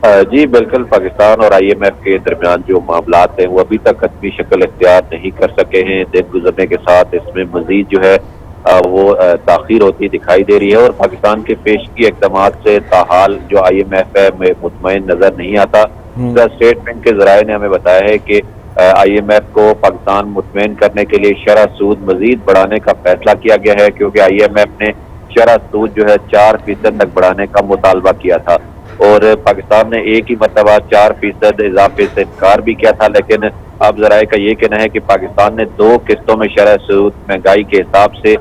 जी बिल्कुल, पाकिस्तान और IMF के दरमियान जो मामलात हैं वो अभी तक हतमी शक्ल इख्तियार नहीं कर सके हैं। दिन गुजरने के साथ इसमें मजीद जो है वो ताख़ीर होती दिखाई दे रही है और पाकिस्तान के पेशगी इक़दामात से ताहाल जो IMF है में मुतमईन नज़र नहीं आता। स्टेट बैंक के ज़राए ने हमें बताया है कि IMF को पाकिस्तान मुतमईन करने के लिए शरह सूद मजीद बढ़ाने का फैसला किया गया है, क्योंकि IMF ने शरह सूद जो है 4% तक बढ़ाने का मुतालबा किया था और पाकिस्तान ने एक ही मरतबा 4% इजाफे से इनकार भी किया था। लेकिन अब ज़राए का ये कहना है कि पाकिस्तान ने 2 किस्तों में शरह सूद महंगाई के हिसाब से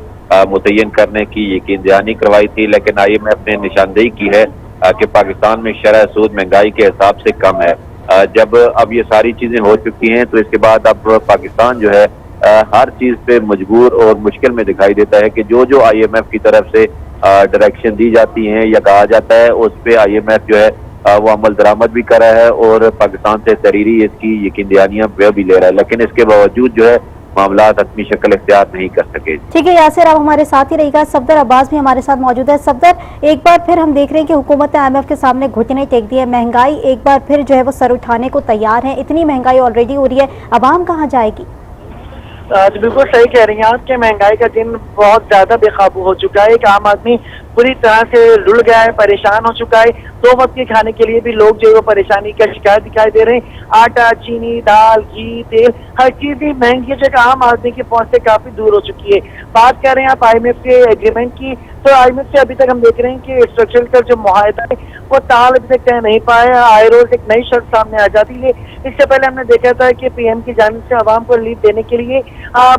मुतय्यन करने की यकीन दहानी करवाई थी, लेकिन IMF ने निशानदेही की है कि पाकिस्तान में शरह सूद महंगाई के हिसाब से कम है। जब अब ये सारी चीज़ें हो चुकी हैं तो इसके बाद अब पाकिस्तान जो है हर चीज़ पे मजबूर और मुश्किल में दिखाई देता है कि जो जो IMF की तरफ से डायरेक्शन दी जाती हैं या कहा जाता है उस पे IMF जो है वो अमल दरामद भी कर रहा है और पाकिस्तान से तहरीरी इसकी यकीन दहानियां भी ले रहा है, लेकिन इसके बावजूद जो है मामलात अपनी शक्ल इख्तियार नहीं कर सके। ठीक है यासिर, आप हमारे साथ ही रहिएगा। सफदर अब्बास भी हमारे साथ मौजूद है। सफदर, एक बार फिर हम देख रहे हैं कि हुकूमत ने IMF के सामने घुटने टेक दिए। महंगाई एक बार फिर जो है वो सर उठाने को तैयार है। इतनी महंगाई ऑलरेडी हो रही है, अवाम कहाँ जाएगी? बिल्कुल सही कह रही हैं आप कि महंगाई का दिन बहुत ज्यादा बेकाबू हो चुका है। एक आम आदमी पूरी तरह से रुल गया है, परेशान हो चुका है। 2 वक्त के खाने के लिए भी लोग जो है वो परेशानी का शिकायत दिखाई दे रहे हैं। आटा, चीनी, दाल, घी, तेल, हर चीज भी महंगी है जो आम आदमी की पहुंच से काफी दूर हो चुकी है। बात कर रहे हैं आप IMF के एग्रीमेंट की, तो IMF से अभी तक हम देख रहे हैं कि स्ट्रक्चरल का जो मुआहदा है वो ताल अभी तक तय नहीं पाया। आए रोज एक नई शर्त सामने आ जाती है। इससे पहले हमने देखा था कि PM की जानिब से आवाम को रिलीफ देने के लिए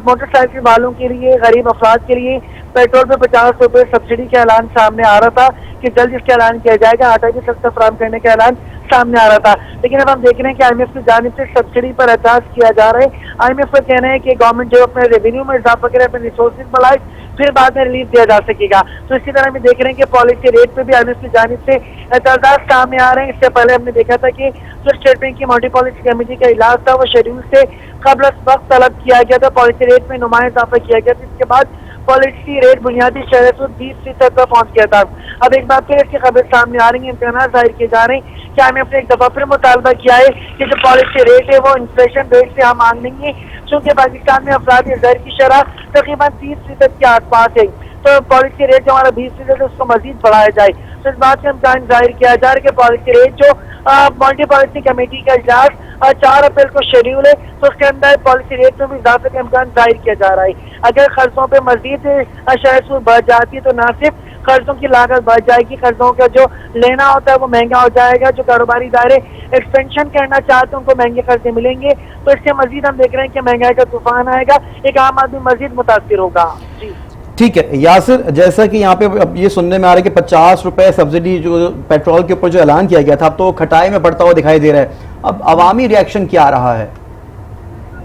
मोटरसाइकिल वालों के लिए, गरीब अफराद के लिए पेट्रोल पे 50 रुपए सब्सिडी का ऐलान सामने आ रहा था कि जल्द इसका ऐलान किया जाएगा। आटा भी सस्ता फराहम करने का ऐलान सामने आ रहा था, लेकिन अब हम देख रहे हैं कि IMF की जानिब से सब्सिडी पर एहसास किया जा रहा है। IMF का कहना है कि गवर्नमेंट जो अपने रेवेन्यू में इजाफा करे, अपने रिसोर्सेज बढ़ाए, फिर बाद में रिलीफ दिया जा सकेगा। तो इसी तरह हम देख रहे हैं कि पॉलिसी रेट पे भी IMF की जानिब से एतराज़ात सामने आ रहे हैं। इससे पहले हमने देखा था कि जो स्टेट बैंक की मॉनिटरी पॉलिसी कमेटी का इजलास था वो शेड्यूल से कबल वक्त तलब किया गया था, पॉलिसी रेट में नुमाया इजाफा किया गया था। इसके बाद पॉलिसी रेट बुनियादी शरह सूद 20% पर पहुंच गया था। अब एक बार फिर इसकी खबर सामने आ रही है, इम्कान जाहिर किए जा रहे हैं कि IMF ने एक दफा फिर मुतालबा किया है कि जो पॉलिसी रेट है वो इन्फ्लेशन रेट से हम मांग लेंगे, क्योंकि पाकिस्तान में अफरादी दर की शरह तकरीबन 30% के आसपास है। तो पॉलिसी रेट जो हमारा 20% है उसको मजीद बढ़ाया जाए। तो इस बात से इम्कान जाहिर किया जा रहा है कि पॉलिसी रेट जो मॉनिटरी पॉलिसी कमेटी का इजलास 4 अप्रैल को शेड्यूल है, तो उसके अंदर पॉलिसी रेट में भी इजाफे का इम्कान जाहिर किया जा रहा है। अगर खर्चों पे मजीद शरह सूद बढ़ जाती है तो ना सिर्फ कर्जों की लागत बढ़ जाएगी, कर्जों का जो लेना होता है वो महंगा हो जाएगा। जो कारोबारी दायरे एक्सपेंशन करना चाहते हैं उनको महंगे कर्जे मिलेंगे, तो इससे मजीद हम देख रहे हैं कि महंगाई का तूफान आएगा, एक आम आदमी मजीद मुतासिर होगा। जी ठीक है यासिर, जैसा कि यहाँ पे अब ये सुनने में आ रहा है कि 50 रुपए सब्सिडी जो पेट्रोल के ऊपर जो ऐलान किया गया था अब तो खटाई में बढ़ता हुआ दिखाई दे रहा है। अब अवामी रिएक्शन क्या रहा है?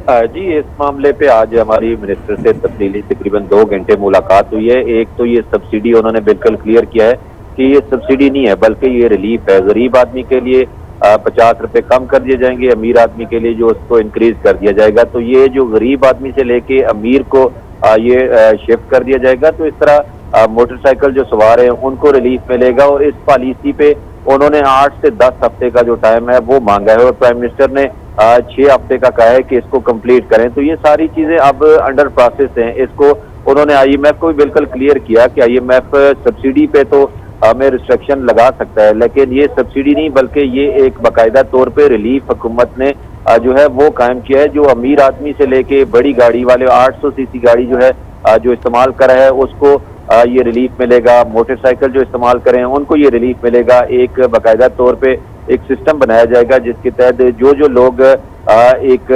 जी इस मामले पे आज हमारी मिनिस्टर से तफसीली तकरीबन 2 घंटे मुलाकात हुई है। एक तो ये सब्सिडी उन्होंने बिल्कुल क्लियर किया है कि ये सब्सिडी नहीं है बल्कि ये रिलीफ है। गरीब आदमी के लिए 50 रुपए कम कर दिए जाएंगे, अमीर आदमी के लिए जो उसको इंक्रीज कर दिया जाएगा। तो ये जो गरीब आदमी से लेके अमीर को ये शिफ्ट कर दिया जाएगा। तो इस तरह मोटरसाइकिल जो सवार हैं उनको रिलीफ मिलेगा और इस पॉलिसी पे उन्होंने 8 से 10 हफ्ते का जो टाइम है वो मांगा है और प्राइम मिनिस्टर ने 6 हफ्ते का कहा है कि इसको कंप्लीट करें। तो ये सारी चीजें अब अंडर प्रोसेस हैं। इसको उन्होंने IMF को भी बिल्कुल क्लियर किया कि IMF सब्सिडी पे तो हमें रिस्ट्रिक्शन लगा सकता है, लेकिन ये सब्सिडी नहीं बल्कि ये एक बाकायदा तौर पे रिलीफ हुकूमत ने जो है वो कायम किया है। जो अमीर आदमी से लेके बड़ी गाड़ी वाले 800 सीसी गाड़ी जो है जो इस्तेमाल कर रहा है उसको ये रिलीफ मिलेगा। मोटरसाइकिल जो इस्तेमाल करें उनको ये रिलीफ मिलेगा। एक बाकायदा तौर पे एक सिस्टम बनाया जाएगा जिसके तहत जो लोग एक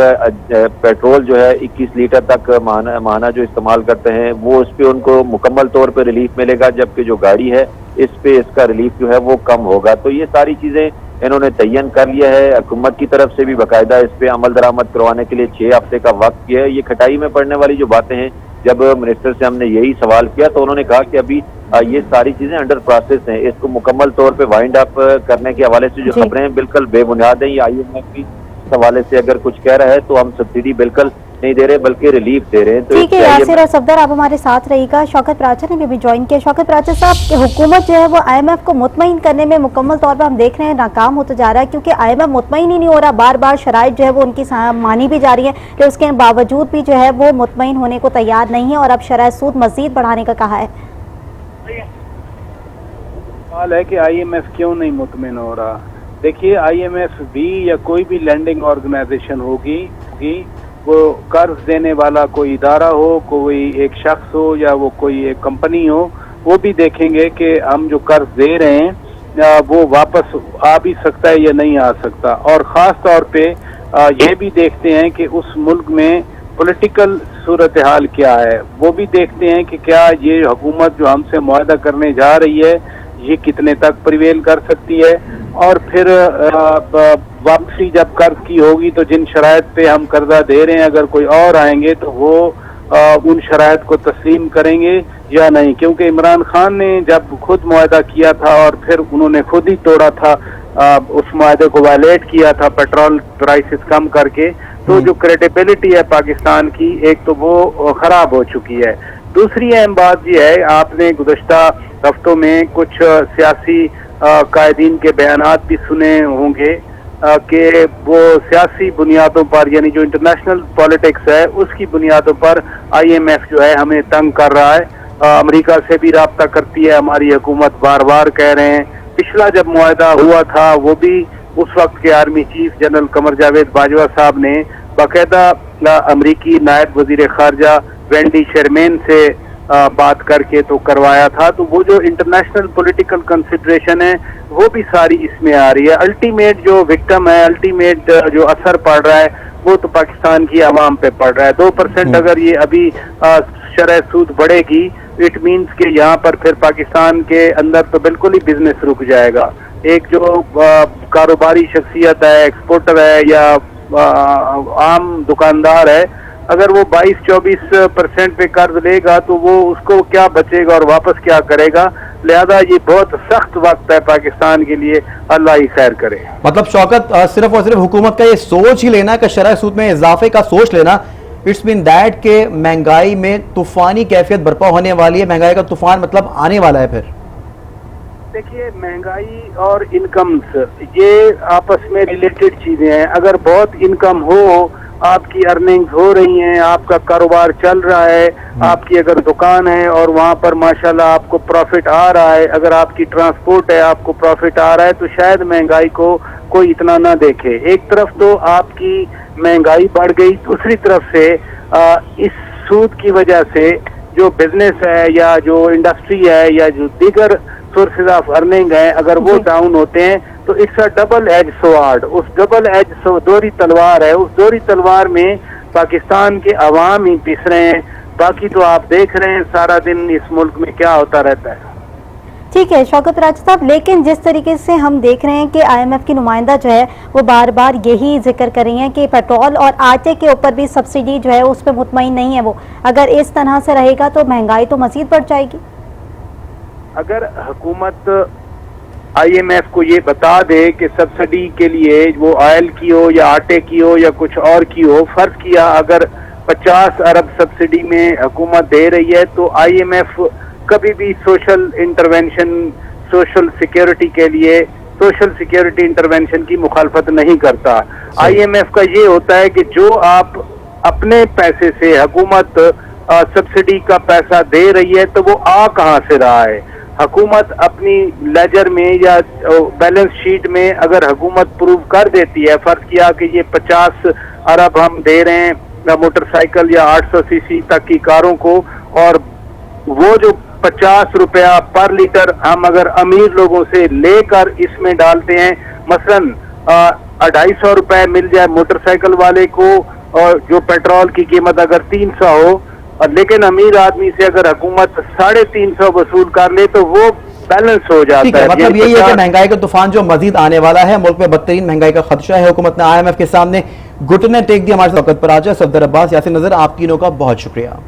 पेट्रोल जो है 21 लीटर तक माहाना जो इस्तेमाल करते हैं वो उस पर उनको मुकम्मल तौर पे रिलीफ मिलेगा, जबकि जो गाड़ी है इस पे इसका रिलीफ जो है वो कम होगा। तो ये सारी चीजें इन्होंने तयन कर लिया है। हुकूमत की तरफ से भी बाकायदा इस पे अमल दरामद करवाने के लिए 6 हफ्ते का वक्त किया है। ये खटाई में पड़ने वाली जो बातें हैं, जब मिनिस्टर से हमने यही सवाल किया तो उन्होंने कहा कि अभी ये सारी चीजें अंडर प्रोसेस हैं, इसको मुकम्मल तौर पे वाइंड अप करने के हवाले से जो खबरें हैं बिल्कुल बेबुनियाद हैं। ये IMF की हवाले से अगर कुछ कह रहा है तो हम सब्सिडी बिल्कुल नहीं दे रहे बल्कि रिलीफ दे रहे हैं। तो ठीक है यासिर और सफदर, आप हमारे साथ रहिएगा। शौकत प्राचा ने भी ज्वाइन किया। शौकत प्राचा साहब, कि हुकूमत जो है वो IMF को मुतमईन करने में मुकम्मल तौर पर हम देख रहे हैं नाकाम होता जा रहा है, क्योंकि IMF मुतमईन ही नहीं हो रहा, बार बार शराइत जो है वो उनकी मानी भी जा रही है, लेकिन उसके बावजूद भी जो है वो मुतमईन होने को तैयार नहीं है और अब शरह सूद मजीद बढ़ाने का कहा है। सवाल है कि IMF क्यों नहीं मुतमईन हो रहा। देखिए, IMF भी या कोई भी लैंडिंग ऑर्गेनाइजेशन होगी, वो कर्ज देने वाला कोई इदारा हो, कोई एक शख्स हो या वो कोई एक कंपनी हो, वो भी देखेंगे कि हम जो कर्ज दे रहे हैं वो वापस आ भी सकता है या नहीं आ सकता। और ख़ास तौर पे ये भी देखते हैं कि उस मुल्क में पॉलिटिकल सूरत हाल क्या है। वो भी देखते हैं कि क्या ये हुकूमत जो हमसे मुआहदा करने जा रही है ये कितने तक प्रिवेल कर सकती है, और फिर वापसी जब कर्ज की होगी तो जिन शराइत पे हम कर्जा दे रहे हैं अगर कोई और आएंगे तो वो उन शराइत को तस्लीम करेंगे या नहीं। क्योंकि इमरान खान ने जब खुद मुआहदा किया था और फिर उन्होंने खुद ही तोड़ा था, उस मुआहदे को वायलेट किया था पेट्रोल प्राइसेस कम करके, तो जो क्रेडिबिलिटी है पाकिस्तान की, एक तो वो खराब हो चुकी है। दूसरी अहम बात ये है, आपने गुज़श्ता हफ्तों में कुछ सियासी कायदीन के बयानात भी सुने होंगे कि वो सियासी बुनियादों पर, यानी जो इंटरनेशनल पॉलिटिक्स है उसकी बुनियादों पर IMF जो है हमें तंग कर रहा है। अमेरिका से भी राब्ता करती है हमारी हुकूमत, बार बार कह रहे हैं। पिछला जब मुआहदा हुआ था वो भी उस वक्त के army chief general Qamar Javed Bajwa साहब ने बाकायदा अमरीकी नायब वजीर खारजा वेंडी शर्मेन से बात करके तो करवाया था। तो वो जो इंटरनेशनल पॉलिटिकल कंसिडरेशन है वो भी सारी इसमें आ रही है। अल्टीमेट जो विक्टिम है, अल्टीमेट जो असर पड़ रहा है वो तो पाकिस्तान की आवाम पे पड़ रहा है। 2% अगर ये अभी शरह सूद बढ़ेगी, इट मीन्स कि यहाँ पर फिर पाकिस्तान के अंदर तो बिल्कुल ही बिजनेस रुक जाएगा। एक जो कारोबारी शख्सियत है, एक्सपोर्टर है या आम दुकानदार है, अगर वो 22-24% पे कर्ज लेगा तो वो उसको क्या बचेगा और वापस क्या करेगा। लिहाजा ये बहुत सख्त वक्त है पाकिस्तान के लिए, अल्लाह ही खैर करे। मतलब शौकत, सिर्फ और सिर्फ हुकूमत का ये सोच ही लेना कि शरह सूद में इजाफे का सोच लेना, इट्स मीन दैट के महंगाई में तूफानी कैफियत बर्पा होने वाली है, महंगाई का तूफान मतलब आने वाला है। फिर देखिए, महंगाई और इनकम्स ये आपस में रिलेटेड चीजें हैं। अगर बहुत इनकम हो, आपकी अर्निंग्स हो रही हैं, आपका कारोबार चल रहा है, आपकी अगर दुकान है और वहाँ पर माशाल्लाह आपको प्रॉफिट आ रहा है, अगर आपकी ट्रांसपोर्ट है आपको प्रॉफिट आ रहा है, तो शायद महंगाई को कोई इतना ना देखे। एक तरफ तो आपकी महंगाई बढ़ गई, दूसरी तरफ से इस सूद की वजह से जो बिजनेस है या जो इंडस्ट्री है या जो दीगर सोर्सेज ऑफ अर्निंग है, अगर वो डाउन होते हैं तो it's a double edge sword. उस डबल एज दोहरी तलवार है, उस दोहरी तलवार में पाकिस्तान के अवाम ही पिस रहे हैं। बाकी तो आप देख रहे हैं सारा दिन इस मुल्क में क्या होता रहता है। ठीक है शौकत राजा साहब, लेकिन जिस तरीके से हम देख रहे हैं कि IMF की नुमाइंदा जो है वो बार बार यही जिक्र कर रही हैं कि पेट्रोल और आटे के ऊपर भी सब्सिडी जो है उस पर मुतमईन नहीं है वो। अगर इस तरह से रहेगा तो महंगाई तो मजीद बढ़ जाएगी। अगर हुकूमत IMF को ये बता दे कि सब्सिडी के लिए वो ऑयल की हो या आटे की हो या कुछ और की हो, फर्ज किया अगर 50 अरब सब्सिडी में हुकूमत दे रही है तो IMF कभी भी सोशल इंटरवेंशन, सोशल सिक्योरिटी के लिए सोशल सिक्योरिटी इंटरवेंशन की मुखालफत नहीं करता। IMF का ये होता है कि जो आप अपने पैसे से हुकूमत सब्सिडी का पैसा दे रही है तो वो आ कहाँ से रहा है। हुकूमत अपनी लेजर में या बैलेंस शीट में अगर हुकूमत प्रूव कर देती है, फर्ज किया कि ये 50 अरब हम दे रहे हैं मोटरसाइकिल या 800 सीसी तक की कारों को, और वो जो 50 रुपया पर लीटर हम अगर अमीर लोगों से लेकर इसमें डालते हैं, मसलन 250 रुपए मिल जाए मोटरसाइकिल वाले को और जो पेट्रोल की कीमत अगर 300 हो, और लेकिन अमीर आदमी से अगर हुकूमत 350 वसूल कर ले तो वो बैलेंस हो जाता है। मतलब यही है कि महंगाई का तूफान जो मजीद आने वाला है, मुल्क में बदतरीन महंगाई का खदशा है। हुकूमत ने IMF के सामने घुटने टेक दिया। हमारे साथ पर आजा सफदर अब्बास, यासिर नजर, आप तीनों का बहुत शुक्रिया।